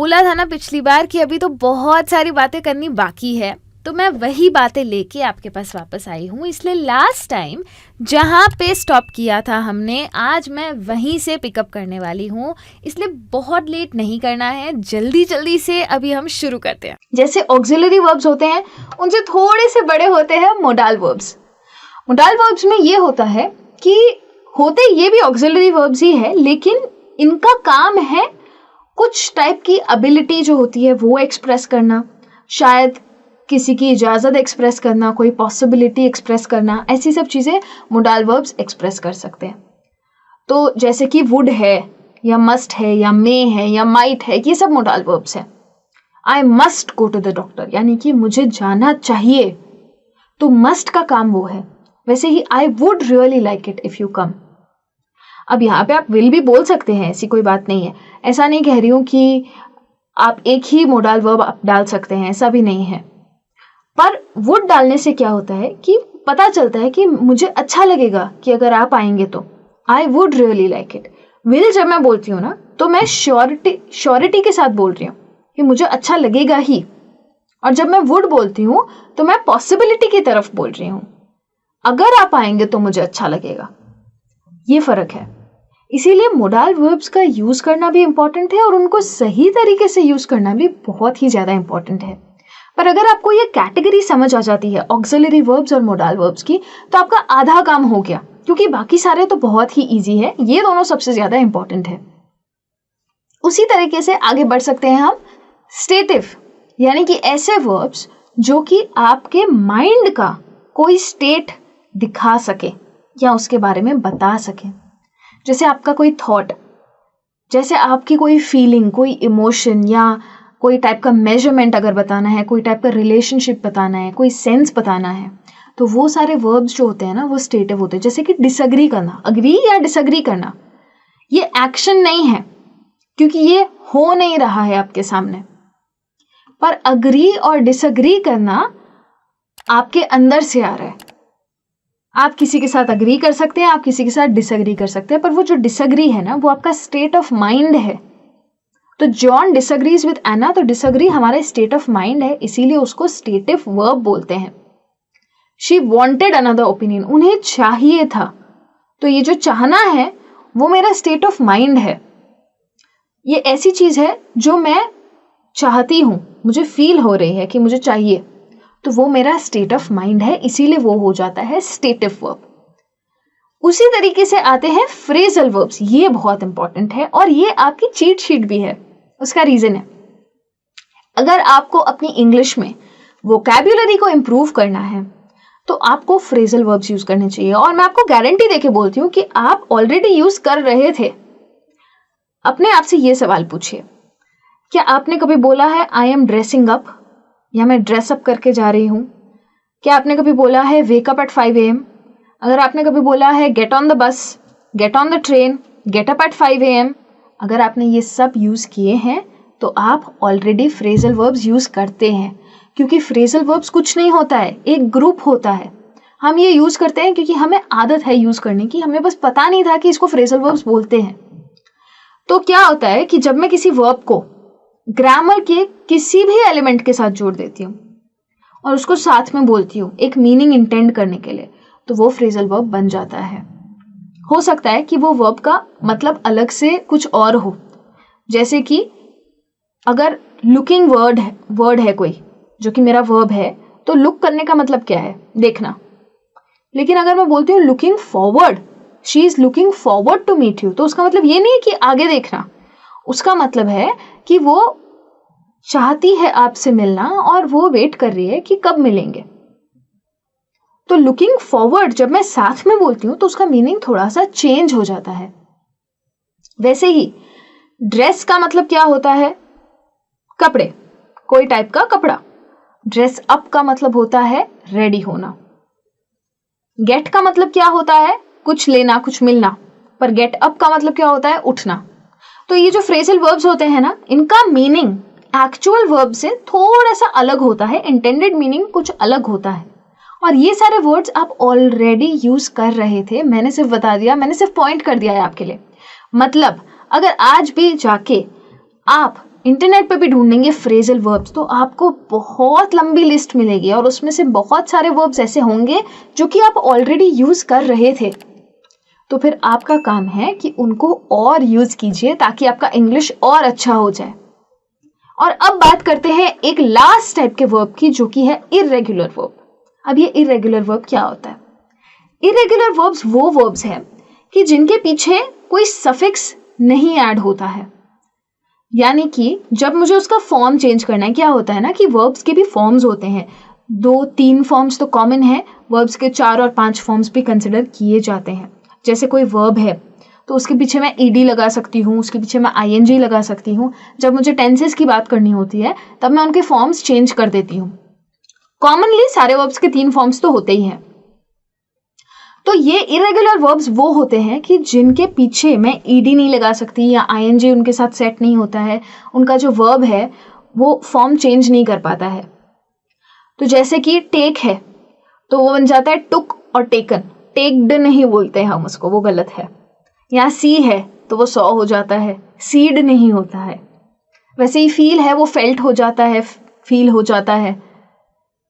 बोला था ना पिछली बार कि अभी तो बहुत सारी बातें करनी बाकी है, तो मैं वही बातें लेके आपके पास वापस आई हूँ। इसलिए लास्ट टाइम जहाँ पे स्टॉप किया था हमने, आज मैं वहीं से पिकअप करने वाली हूँ। इसलिए बहुत लेट नहीं करना है, जल्दी जल्दी से अभी हम शुरू करते हैं। जैसे ऑक्सिलरी वर्ब्स होते हैं, उनसे थोड़े से बड़े होते हैं मोडाल वर्ब्स। मोडाल वर्ब्स में ये होता है कि होते ये भी ऑक्सिलरी वर्ब्स ही है, लेकिन इनका काम है कुछ टाइप की एबिलिटी जो होती है वो एक्सप्रेस करना, शायद किसी की इजाज़त एक्सप्रेस करना, कोई पॉसिबिलिटी एक्सप्रेस करना, ऐसी सब चीज़ें मोडाल वर्ब्स एक्सप्रेस कर सकते हैं। तो जैसे कि वुड है या मस्ट है या मे है या माइट है, ये सब मोडाल वर्ब्स हैं। I must go to the doctor, यानी कि मुझे जाना चाहिए, तो मस्ट का काम वो है। वैसे ही I would really like it if you come. अब यहाँ पे आप विल भी बोल सकते हैं, ऐसी कोई बात नहीं है। ऐसा नहीं कह रही हूँ कि आप एक ही मोडाल वर्ब आप डाल सकते हैं, ऐसा भी नहीं है। पर वुड डालने से क्या होता है कि पता चलता है कि मुझे अच्छा लगेगा कि अगर आप आएंगे तो। आई would really like it. Will जब मैं बोलती हूँ ना, तो मैं श्योरिटी के साथ बोल रही हूँ कि मुझे अच्छा लगेगा ही। और जब मैं वुड बोलती हूँ तो मैं पॉसिबिलिटी की तरफ बोल रही हूँ, अगर आप आएंगे तो मुझे अच्छा लगेगा। ये फर्क है। इसीलिए मोडाल वर्ब्स का यूज करना भी इंपॉर्टेंट है और उनको सही तरीके से यूज करना भी बहुत ही ज्यादा इंपॉर्टेंट है। पर अगर आपको ये कैटेगरी समझ आ जाती है ऑक्सिलरी वर्ब्स और मोडाल वर्ब्स की, तो आपका आधा काम हो गया, क्योंकि बाकी सारे तो बहुत ही इजी है, ये दोनों सबसे ज्यादा इंपॉर्टेंट है। उसी तरीके से आगे बढ़ सकते हैं हम स्टेटिव, यानी कि ऐसे वर्ब्स जो कि आपके माइंड का कोई स्टेट दिखा सके या उसके बारे में बता सके। जैसे आपका कोई थॉट, जैसे आपकी कोई फीलिंग, कोई इमोशन या कोई टाइप का मेजरमेंट अगर बताना है, कोई टाइप का रिलेशनशिप बताना है, कोई सेंस बताना है, तो वो सारे वर्ब्स जो होते हैं ना वो स्टेटिव होते हैं। जैसे कि डिसएग्री करना, अग्री या डिसएग्री करना, ये एक्शन नहीं है क्योंकि ये हो नहीं रहा है आपके सामने। पर अग्री और डिसएग्री करना आपके अंदर से आ रहा है। आप किसी के साथ अग्री कर सकते हैं, आप किसी के साथ डिसएग्री कर सकते हैं, पर वो जो डिसएग्री है ना वो आपका स्टेट ऑफ माइंड है। तो जॉन डिसएग्रीज विद एना, तो डिसएग्री हमारा स्टेट ऑफ माइंड है, इसीलिए उसको स्टेटिव वर्ब बोलते हैं। शी वॉन्टेड अनदर ओपिनियन, उन्हें चाहिए था। तो ये जो चाहना है वो मेरा स्टेट ऑफ माइंड है। ये ऐसी चीज है जो मैं चाहती हूं, मुझे फील हो रही है कि मुझे चाहिए, तो वो मेरा स्टेट ऑफ माइंड है, इसीलिए वो हो जाता है स्टेटिव वर्ब। उसी तरीके से आते हैं फ्रेजल वर्ब्स। ये बहुत इंपॉर्टेंट है और ये आपकी चीट शीट भी है। उसका रीजन है, अगर आपको अपनी इंग्लिश में वोकैब्युलरी को इंप्रूव करना है तो आपको फ्रेजल वर्ब्स यूज करने चाहिए। और मैं आपको गारंटी देके बोलती हूँ कि आप ऑलरेडी यूज कर रहे थे। अपने आप से ये सवाल पूछिए, क्या आपने कभी बोला है आई एम ड्रेसिंग अप, या मैं ड्रेस अप करके जा रही हूँ? क्या आपने कभी बोला है वेक अप एट 5 AM? अगर आपने कभी बोला है get on the bus, get on the train, get up at 5 AM, अगर आपने ये सब यूज किए हैं तो आप ऑलरेडी फ्रेजल वर्ब्स यूज करते हैं। क्योंकि फ्रेजल वर्ब्स कुछ नहीं होता है, एक ग्रुप होता है। हम ये यूज करते हैं क्योंकि हमें आदत है यूज करने की, हमें बस पता नहीं था कि इसको फ्रेजल वर्ब्स बोलते हैं। तो क्या होता है कि जब मैं किसी वर्ब को ग्रामर के किसी भी एलिमेंट के साथ जोड़ देती हूँ और उसको साथ में बोलती हूँ एक मीनिंग इंटेंड करने के लिए, तो वो फ्रेजल वर्ब बन जाता है। हो सकता है कि वो वर्ब का मतलब अलग से कुछ और हो। जैसे कि अगर लुकिंग वर्ड है कोई जो कि मेरा वर्ब है, तो लुक करने का मतलब क्या है? देखना। लेकिन अगर मैं बोलती हूँ looking forward, she is looking forward to meet you, तो उसका मतलब ये नहीं है कि आगे देखना। उसका मतलब है कि वो चाहती है आपसे मिलना और वो वेट कर रही है कि कब मिलेंगे। तो लुकिंग फॉरवर्ड जब मैं साथ में बोलती हूं तो उसका मीनिंग थोड़ा सा चेंज हो जाता है। वैसे ही ड्रेस का मतलब क्या होता है? कपड़े, कोई टाइप का कपड़ा। ड्रेस अप का मतलब होता है रेडी होना। गेट का मतलब क्या होता है? कुछ लेना, कुछ मिलना। पर गेट अप का मतलब क्या होता है? उठना। तो ये जो फ्रेजल वर्ब्स होते हैं ना, इनका मीनिंग एक्चुअल वर्ब से थोड़ा सा अलग होता है, इंटेंडेड मीनिंग कुछ अलग होता है। और ये सारे वर्ड्स आप ऑलरेडी यूज कर रहे थे, मैंने सिर्फ बता दिया, मैंने सिर्फ पॉइंट कर दिया है आपके लिए। मतलब अगर आज भी जाके आप इंटरनेट पे भी ढूंढेंगे फ्रेजल वर्ब्स तो आपको बहुत लंबी लिस्ट मिलेगी और उसमें से बहुत सारे वर्ब्स ऐसे होंगे जो कि आप ऑलरेडी यूज कर रहे थे। तो फिर आपका काम है कि उनको और यूज कीजिए ताकि आपका इंग्लिश और अच्छा हो जाए। और अब बात करते हैं एक लास्ट टाइप के वर्ब की, जो कि है इर्रेगुलर वर्ब। अब ये इर्रेगुलर वर्ब क्या होता है? इर्रेगुलर वर्ब्स वो वर्ब्स हैं कि जिनके पीछे कोई सफिक्स नहीं ऐड होता है, यानी कि जब मुझे उसका फॉर्म चेंज करना है, क्या होता है ना कि वर्ब्स के भी फॉर्म्स होते हैं, 2-3 फॉर्म्स तो कॉमन है, वर्ब्स के 4 और 5 फॉर्म्स भी कंसिडर किए जाते हैं। जैसे कोई वर्ब है तो उसके पीछे मैं ईडी लगा सकती हूँ, उसके पीछे मैं आईएनजी लगा सकती हूँ। जब मुझे टेंसेस की बात करनी होती है तब मैं उनके फॉर्म्स चेंज कर देती हूँ। कॉमनली सारे वर्ब्स के 3 फॉर्म्स तो होते ही हैं। तो ये इरेगुलर वर्ब्स वो होते हैं कि जिनके पीछे मैं ईडी नहीं लगा सकती या आईएनजी उनके साथ सेट नहीं होता है, उनका जो वर्ब है वो फॉर्म चेंज नहीं कर पाता है। तो जैसे कि टेक है तो वो बन जाता है टुक और टेकन, टेक्ड नहीं बोलते हैं हम उसको, वो गलत है। यहाँ सी है तो वो सॉ हो जाता है, सीड नहीं होता है। वैसे ही फील है वो फेल्ट हो जाता है, फील हो जाता है।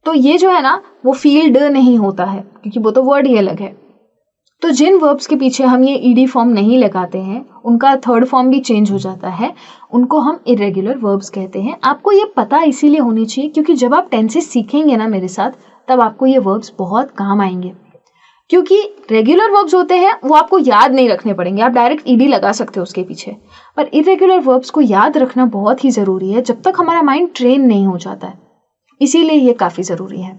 तो ये जो है ना वो फील्ड नहीं होता है क्योंकि वो तो वर्ड ही अलग है। तो जिन वर्ब्स के पीछे हम ये ईडी फॉर्म नहीं लगाते हैं उनका थर्ड फॉर्म भी चेंज हो जाता है, उनको हम इरेगुलर वर्ब्स कहते हैं। आपको ये पता इसीलिए होनी चाहिए क्योंकि जब आप टेंसेस सीखेंगे ना मेरे साथ तब आपको ये वर्ब्स बहुत काम आएंगे। क्योंकि रेगुलर वर्ब्स होते हैं वो आपको याद नहीं रखने पड़ेंगे, आप डायरेक्ट ईडी लगा सकते हो उसके पीछे, पर इरेगुलर वर्ब्स को याद रखना बहुत ही ज़रूरी है जब तक हमारा माइंड ट्रेन नहीं हो जाता है, इसीलिए ये काफ़ी ज़रूरी है।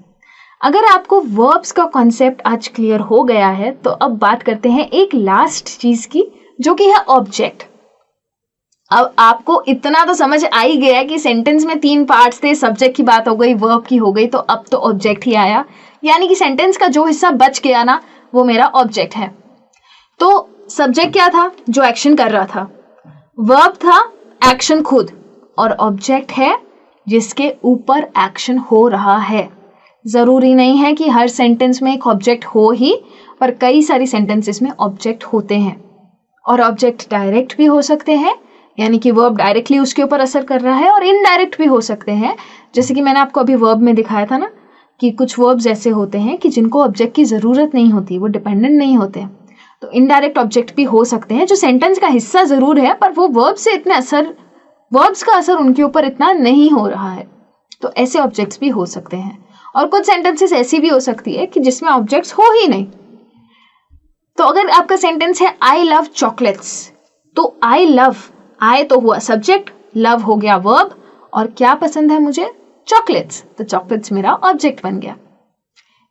अगर आपको वर्ब्स का कॉन्सेप्ट आज क्लियर हो गया है तो अब बात करते हैं एक लास्ट चीज़ की, जो कि है ऑब्जेक्ट। अब आपको इतना तो समझ आ ही गया कि सेंटेंस में 3 पार्ट्स थे, सब्जेक्ट की बात हो गई, वर्ब की हो गई, तो अब तो ऑब्जेक्ट ही आया, यानी कि सेंटेंस का जो हिस्सा बच गया ना वो मेरा ऑब्जेक्ट है। तो सब्जेक्ट क्या था? जो एक्शन कर रहा था। वर्ब था एक्शन खुद, और ऑब्जेक्ट है जिसके ऊपर एक्शन हो रहा है। जरूरी नहीं है कि हर सेंटेंस में एक ऑब्जेक्ट हो ही, पर कई सारी सेंटेंसेस में ऑब्जेक्ट होते हैं। और ऑब्जेक्ट डायरेक्ट भी हो सकते हैं, यानी कि वर्ब डायरेक्टली उसके ऊपर असर कर रहा है, और इनडायरेक्ट भी हो सकते हैं, जैसे कि मैंने आपको अभी वर्ब में दिखाया था ना कि कुछ वर्ब्स ऐसे होते हैं कि जिनको ऑब्जेक्ट की ज़रूरत नहीं होती, वो डिपेंडेंट नहीं होते। तो इनडायरेक्ट ऑब्जेक्ट भी हो सकते हैं जो सेंटेंस का हिस्सा ज़रूर है, पर वो वर्ब से इतने वर्ब्स का असर उनके ऊपर इतना नहीं हो रहा है। तो ऐसे ऑब्जेक्ट्स भी हो सकते हैं। और कुछ सेंटेंसेस ऐसी भी हो सकती है कि जिसमें ऑब्जेक्ट्स हो ही नहीं। तो अगर आपका सेंटेंस है आई लव चॉकलेट्स, तो आई लव, आई तो हुआ सब्जेक्ट, लव हो गया वर्ब, और क्या पसंद है मुझे? चॉकलेट्स, तो चॉकलेट्स मेरा ऑब्जेक्ट बन गया।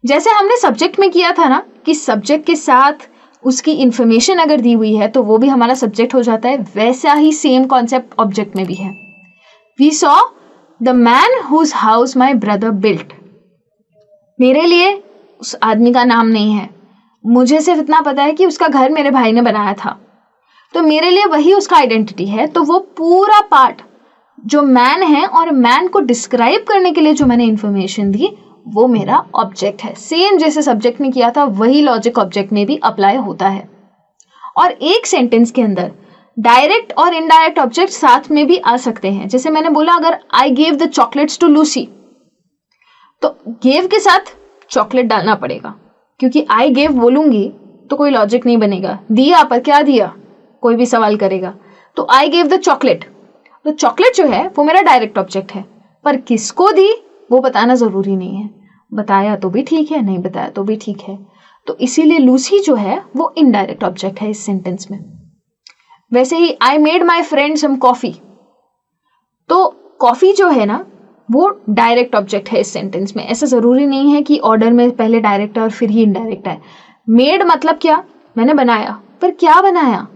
जैसे हमने सब्जेक्ट में किया था ना कि सब्जेक्ट के साथ उसकी इंफॉर्मेशन अगर दी हुई है तो वो भी हमारा सब्जेक्ट हो जाता है, वैसा ही सेम कॉन्सेप्ट ऑब्जेक्ट में भी है। We saw the man whose house my brother built. मेरे लिए उस आदमी का नाम नहीं है, मुझे सिर्फ इतना पता है कि उसका घर मेरे भाई ने बनाया था, तो मेरे लिए वही उसका आइडेंटिटी है। तो वो पूरा पार्ट जो मैन है और मैन को डिस्क्राइब करने के लिए जो मैंने इंफॉर्मेशन दी वो मेरा ऑब्जेक्ट है। सेम जैसे सब्जेक्ट में किया था वही लॉजिक ऑब्जेक्ट में भी अप्लाई होता है। और एक सेंटेंस के अंदर डायरेक्ट और इनडायरेक्ट ऑब्जेक्ट साथ में भी आ सकते हैं। जैसे मैंने बोला अगर I gave the chocolates to Lucy, तो गेव के साथ चॉकलेट डालना पड़ेगा, क्योंकि आई गेव बोलूंगी तो कोई लॉजिक नहीं बनेगा। दिया पर क्या दिया कोई भी सवाल करेगा, तो आई गेव द चॉकलेट, तो चॉकलेट जो है वो मेरा डायरेक्ट ऑब्जेक्ट है, पर किसको दी वो बताना जरूरी नहीं है। बताया तो भी ठीक है, नहीं बताया तो भी ठीक है। तो इसीलिए लूसी जो है वो इनडायरेक्ट ऑब्जेक्ट है इस सेंटेंस में। वैसे ही I made my friend some coffee, तो कॉफी जो है ना वो डायरेक्ट ऑब्जेक्ट है इस सेंटेंस में। ऐसा जरूरी नहीं है कि ऑर्डर में पहले डायरेक्ट है और फिर ही इनडायरेक्ट है। मेड मतलब क्या? मैंने बनाया, पर क्या बनाया?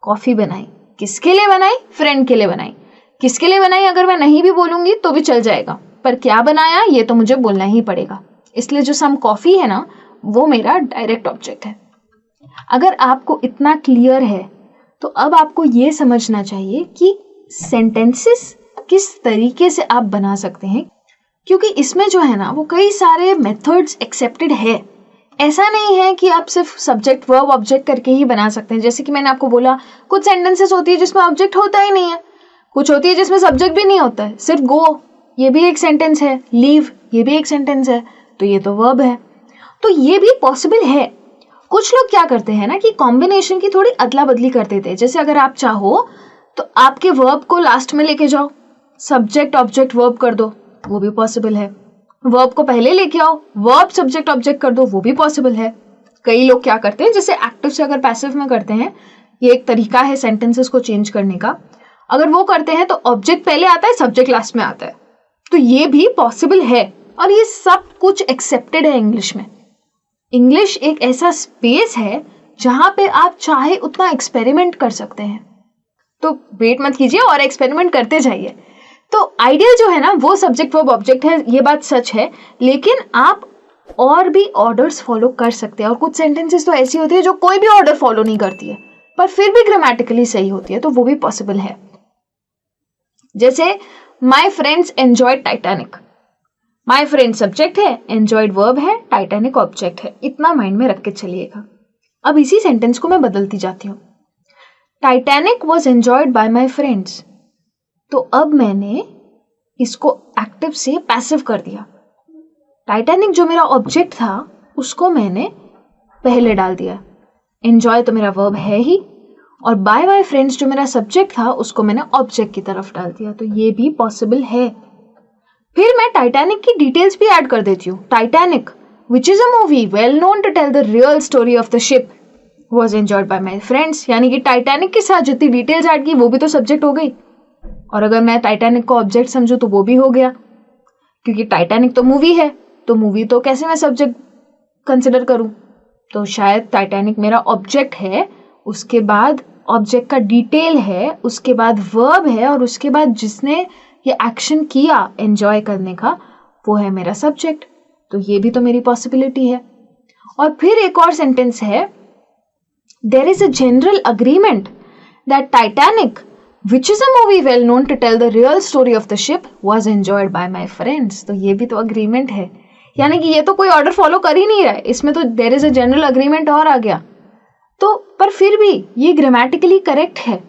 कॉफी बनाई। किसके लिए बनाई? फ्रेंड के लिए बनाई। किसके लिए बनाई अगर मैं नहीं भी बोलूंगी तो भी चल जाएगा, पर क्या बनाया ये तो मुझे बोलना ही पड़ेगा। इसलिए जो सम कॉफी है ना वो मेरा डायरेक्ट ऑब्जेक्ट है। अगर आपको इतना क्लियर है तो अब आपको ये समझना चाहिए कि सेंटेंसेस किस तरीके से आप बना सकते हैं, क्योंकि इसमें जो है ना वो कई सारे मेथड्स एक्सेप्टेड है। ऐसा नहीं है कि आप सिर्फ सब्जेक्ट वर्ब ऑब्जेक्ट करके ही बना सकते हैं। जैसे कि मैंने आपको बोला कुछ सेंटेंसेस होती है जिसमें ऑब्जेक्ट होता ही नहीं है, कुछ होती है जिसमें सब्जेक्ट भी नहीं होता है, सिर्फ गो ये भी एक सेंटेंस है, लीव ये भी एक सेंटेंस है, तो ये तो वर्ब है। तो ये भी पॉसिबल है। कुछ लोग क्या करते हैं ना कि कॉम्बिनेशन की थोड़ी अदला बदली कर देते हैं। जैसे अगर आप चाहो तो आपके वर्ब को लास्ट में लेके जाओ, सब्जेक्ट ऑब्जेक्ट वर्ब कर दो, वो भी पॉसिबल है। वर्ब को पहले लेके आओ, वर्ब सब्जेक्ट ऑब्जेक्ट कर दो, वो भी पॉसिबल है। कई लोग क्या करते हैं, जैसे एक्टिव से अगर पैसिव में करते हैं, ये एक तरीका है सेंटेंसेस को चेंज करने का। अगर वो करते हैं तो ऑब्जेक्ट पहले आता है, सब्जेक्ट लास्ट में आता है, तो ये भी पॉसिबल है। और ये सब कुछ एक्सेप्टेड है इंग्लिश में। इंग्लिश एक ऐसा स्पेस है जहां पे आप चाहे उतना एक्सपेरिमेंट कर सकते हैं। तो वेट मत कीजिए और एक्सपेरिमेंट करते जाइए। तो आइडियल जो है ना वो सब्जेक्ट वर्ब ऑब्जेक्ट है, ये बात सच है, लेकिन आप और भी ऑर्डर्स फॉलो कर सकते हैं। और कुछ सेंटेंसेस तो ऐसी होती है जो कोई भी ऑर्डर फॉलो नहीं करती है पर फिर भी ग्रामेटिकली सही होती है, तो वो भी पॉसिबल है। जैसे my friends enjoyed Titanic, my friend subject है, एंजॉयड वर्ब है, टाइटैनिक ऑब्जेक्ट है। इतना माइंड में रख के चलिएगा। अब इसी सेंटेंस को मैं बदलती जाती हूँ। Titanic was enjoyed by my friends, तो अब मैंने इसको एक्टिव से पैसिव कर दिया। टाइटैनिक जो मेरा ऑब्जेक्ट था उसको मैंने पहले डाल दिया, एंजॉय तो मेरा वर्ब है ही, और बाय माई फ्रेंड्स जो मेरा सब्जेक्ट था उसको मैंने ऑब्जेक्ट की तरफ डाल दिया। तो ये भी पॉसिबल है। फिर मैं टाइटैनिक की डिटेल्स भी ऐड कर देती हूँ। Titanic which is a movie well known to tell the real story of the ship was enjoyed by my friends, यानी कि टाइटैनिक के साथ जितनी डिटेल्स ऐड की वो भी तो सब्जेक्ट हो गई। और अगर मैं टाइटैनिक को ऑब्जेक्ट समझूं तो वो भी हो गया, क्योंकि टाइटैनिक तो मूवी है, तो मूवी तो कैसे मैं सब्जेक्ट कंसिडर करूं। तो शायद टाइटैनिक मेरा ऑब्जेक्ट है, उसके बाद ऑब्जेक्ट का डिटेल है, उसके बाद वर्ब है, और उसके बाद जिसने ये एक्शन किया एंजॉय करने का वो है मेरा सब्जेक्ट। तो ये भी तो मेरी पॉसिबिलिटी है। और फिर एक और सेंटेंस है, there is a general agreement that Titanic which is a movie well known to tell the real story of the ship was enjoyed by my friends। तो ये भी तो अग्रीमेंट है, यानी कि ये तो कोई ऑर्डर फॉलो कर ही नहीं रहा है, इसमें तो there is a general agreement और आ गया। तो पर फिर भी ये ग्रामेटिकली करेक्ट है।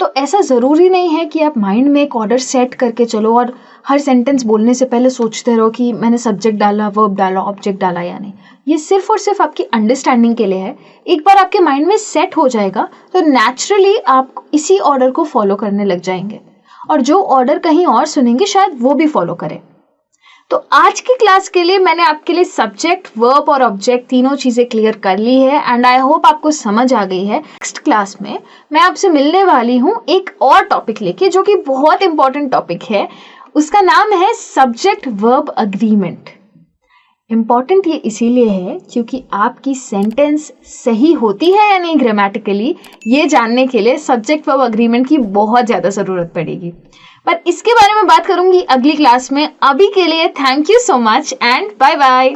तो ऐसा जरूरी नहीं है कि आप माइंड में एक ऑर्डर सेट करके चलो और हर सेंटेंस बोलने से पहले सोचते रहो कि मैंने सब्जेक्ट डाला, वर्ब डाला, ऑब्जेक्ट डाला या नहीं। ये सिर्फ और सिर्फ आपकी अंडरस्टैंडिंग के लिए है। एक बार आपके माइंड में सेट हो जाएगा तो नेचुरली आप इसी ऑर्डर को फॉलो करने लग जाएंगे, और जो ऑर्डर कहीं और सुनेंगे शायद वो भी फॉलो करें। तो आज की क्लास के लिए मैंने आपके लिए सब्जेक्ट, वर्ब और ऑब्जेक्ट तीनों चीजें क्लियर कर ली है, एंड आई होप आपको समझ आ गई है। नेक्स्ट क्लास में मैं आपसे मिलने वाली हूँ एक और टॉपिक लेके, जो कि बहुत इंपॉर्टेंट टॉपिक है। उसका नाम है सब्जेक्ट वर्ब अग्रीमेंट। इंपॉर्टेंट ये इसीलिए है क्योंकि आपकी सेंटेंस सही होती है या नहीं ग्रामेटिकली, ये जानने के लिए सब्जेक्ट वर्ब अग्रीमेंट की बहुत ज्यादा जरूरत पड़ेगी। पर इसके बारे में बात करूंगी अगली क्लास में। अभी के लिए thank you so much and bye bye.